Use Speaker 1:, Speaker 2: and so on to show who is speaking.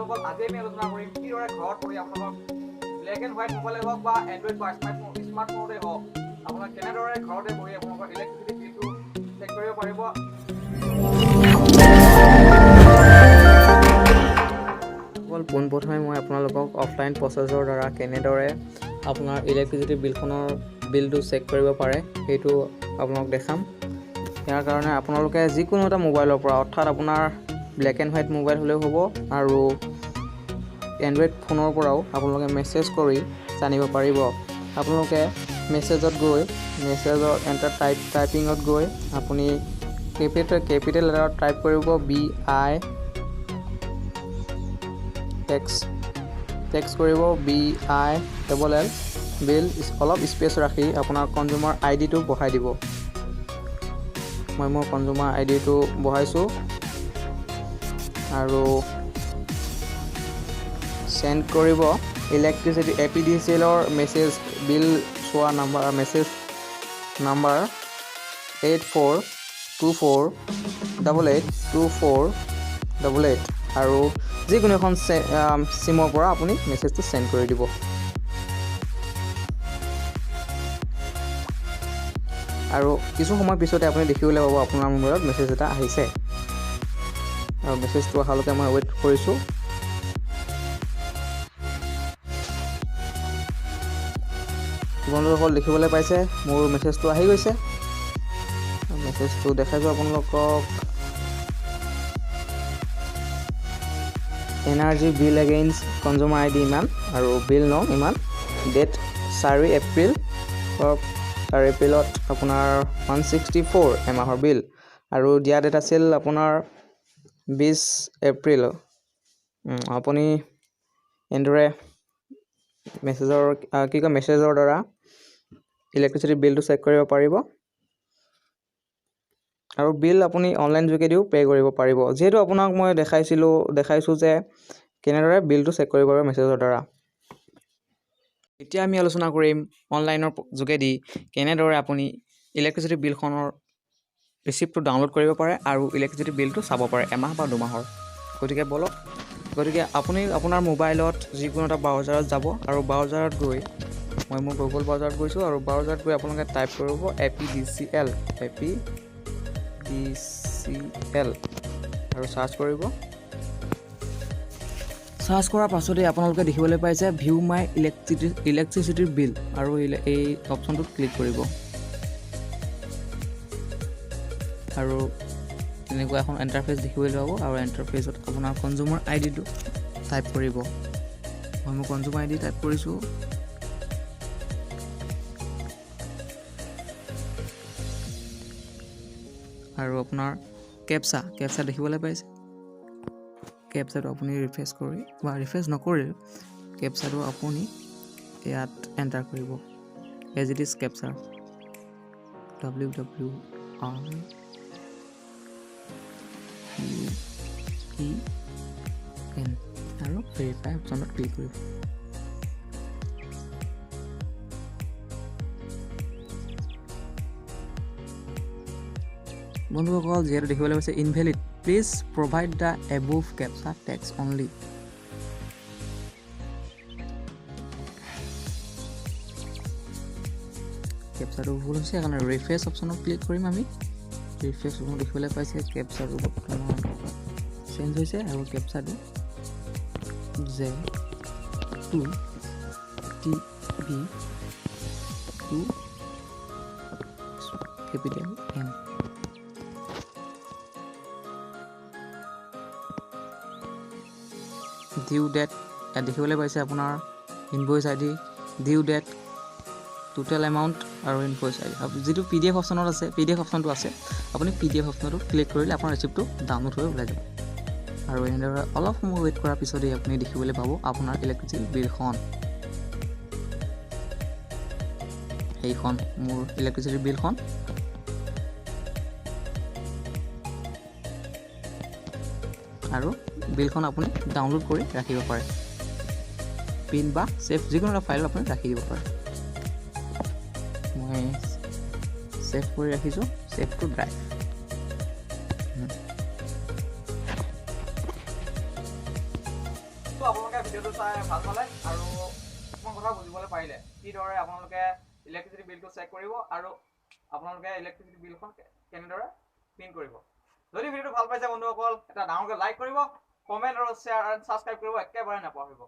Speaker 1: বন্ধুসকল আজি আমি আলোচনা কৰিম কিদৰে ঘৰত বহি আপোনালোকৰ ব্লেক এণ্ড হোৱাইট মোবাইলে হওক বা এণ্ড্ৰইড বা স্মাৰ্টফোনতে হওক আপোনালোকে কেনেদৰে ঘৰতে বহি আপোনালোকৰ ইলেক্ট্ৰিচিটি বিলটো চেক কৰিব পাৰিব। পোনপ্ৰথমে মই আপোনালোকক অফলাইন প্ৰচেছৰ দ্বাৰা কেনেদৰে আপোনাৰ ইলেক্ট্ৰিচিটি বিলটো চেক কৰিব পাৰে সেইটো আপোনালোক দেখাম। ইয়াৰ কাৰণে আপোনালোকে যিকোনো এটা মোবাইলৰ পৰা অৰ্থাৎ আপোনাৰ ব্লেক এণ্ড হোৱাইট মোবাইল হ'লেও হ'ব আৰু এণ্ড্ৰইড ফোনৰ পৰাও আপোনালোকে মেছেজ কৰি জানিব পাৰিব। আপোনালোকে মেছেজত গৈ মেছেজৰ টাইপিঙত গৈ আপুনি কেপিটেল লেটাৰত টাইপ কৰিব BI টেক্স কৰিব BILL বিল অলপ স্পেচ ৰাখি আপোনাৰ কনজিউমাৰ আইডিটো বহাই দিব। মই মোৰ কনজিউমাৰ আইডিটো বহাইছোঁ আৰু চেণ্ড কৰিব ইলেক্ট্ৰিচিটি APDCLৰ মেছেজ বিল চোৱা মেছেজ নাম্বাৰ 8424882488 আৰু যিকোনো এখন চিমৰ পৰা আপুনি মেছেজটো চেণ্ড কৰি দিব। আৰু কিছু সময় পিছতে আপুনি দেখিবলৈ পাব আপোনাৰ মোবাইলত মেছেজ এটা আহিছে আৰু মেছেজটো অহালৈকে মই ৱেইট কৰিছোঁ। বন্ধুসকল দেখিবলৈ পাইছে মোৰ মেছেজটো আহি গৈছে। মেছেজটো দেখাইছোঁ আপোনালোকক। এনাৰ্জি বিল এগেইনষ্ট কনজিউমাৰ আইডি ইমান আৰু বিল নং ইমান, ডেট 4 এপ্ৰিলত আপোনাৰ 164 এমাহৰ বিল আৰু দিয়া ডেট আছিল আপোনাৰ 20 এপ্ৰিল। আপুনি এনেদৰে মেছেজৰ দ্বাৰা ইলেক্ট্ৰিচিটি বিলটো চেক কৰিব পাৰিব আৰু বিল আপুনি অনলাইন যোগেদিও পে' কৰিব পাৰিব। যিহেতু আপোনাক মই দেখাইছোঁ যে কেনেদৰে বিলটো চেক কৰিব পাৰিব মেছেজৰ দ্বাৰা। এতিয়া আমি আলোচনা কৰিম অনলাইনৰ যোগেদি কেনেদৰে আপুনি ইলেক্ট্ৰিচিটি বিলখনৰ ৰিচিপ্টটো ডাউনলোড কৰিব পাৰে আৰু ইলেক্ট্ৰিচিটি বিলটো চাব পাৰে এমাহ বা 2 মাহৰ। গতিকে আপুনি আপোনাৰ মোবাইলত যিকোনো এটা ব্ৰাউজাৰত যাব আৰু ব্ৰাউজাৰত গৈ মই মোৰ গুগল ব্ৰাউজাৰত গৈছোঁ আৰু ব্ৰাউজাৰত গৈ আপোনালোকে টাইপ কৰিব APDCL আৰু চাৰ্চ কৰিব। চাৰ্চ কৰাৰ পাছতেই আপোনালোকে দেখিবলৈ পাইছে ভিউ মাই ইলেক্ট্ৰিচিটি বিল আৰু এই অপশ্যনটোত ক্লিক কৰিব আৰু তেনেকুৱা এখন ইণ্টাৰফেচ দেখিবলৈ পাব আৰু ইণ্টাৰফেচত আপোনাৰ কনজিউমাৰ আইডিটো টাইপ কৰিব। মই মোৰ কনজিউমাৰ আইডি টাইপ কৰিছোঁ আৰু আপোনাৰ কেপচা দেখিবলৈ পাইছে। কেপচাটো আপুনি ৰিফ্ৰেছ নকৰিলে কেপচাটো আপুনি ইয়াত এণ্টাৰ কৰিব as it is captcha WWREN আৰু ভেৰিফাই অপশ্যনত ক্লিক কৰিব। বন্ধুসকল যিহেতু দেখিবলৈ পাইছে invalid, please provide the above captcha text only. কেপচাটো ভুল হৈছে সেইকাৰণে ৰিফ্ৰেছ অপশ্যনত ক্লিক কৰিম আমি। ৰিফ্ৰেছ অপশ্যন দেখিবলৈ পাইছে কেপচাটো বৰ্তমান চেঞ্জ হৈছে আৰু কেপচাটো Z2TB2 কেপিটেল N। ডিউ ডেট ইয়াত দেখিবলৈ পাইছে আপোনাৰ ইনভইচ আইডি, ডিউ ডেট, টোটেল এমাউণ্ট আৰু ইনভইচ আইডি। যিটো PDF অপশ্যনটো আছে আপুনি PDF অপশ্যনটো ক্লিক কৰিলে আপোনাৰ ৰিচিপ্টটো ডাউনলোড হৈ ওলাই যাব আৰু এনেদৰে অলপ সময় ৱেইট কৰাৰ পিছতেই আপুনি দেখিবলৈ পাব আপোনাৰ ইলেক্ট্ৰিচিটি বিলখন। সেইখন মোৰ ইলেক্ট্ৰিচিটি বিলখন। আৰু বিলখন আপুনি ডাউনলোড কৰি ৰাখিব পাৰে, পিন বা ছেভ যিকোনো এটা ফাইল আপুনি ৰাখি দিব পাৰে। মই ছেভ কৰি ৰাখিছোঁ, ছেভ টু ড্ৰাইভ। তো আপোনালোকে ভিডিঅ'টো চাই ভাল পালে আৰু কিছুমান কথা বুজিবলৈ পাৰিলে কিদৰে আপোনালোকে ইলেক্ট্ৰিচিটি বিলটো চেক কৰিব আৰু আপোনালোকে ইলেক্ট্ৰিচিটি বিলখন কেনেদৰে প্ৰিণ্ট কৰিব। যদি ভিডিঅ'টো ভাল পাইছে বন্ধুসকল এটা ডাঙৰকৈ লাইক কৰিব, কমেণ্ট আৰু শ্বেয়াৰ আৰু ছাবস্ক্ৰাইব কৰিব একেবাৰে নাপাহৰিব।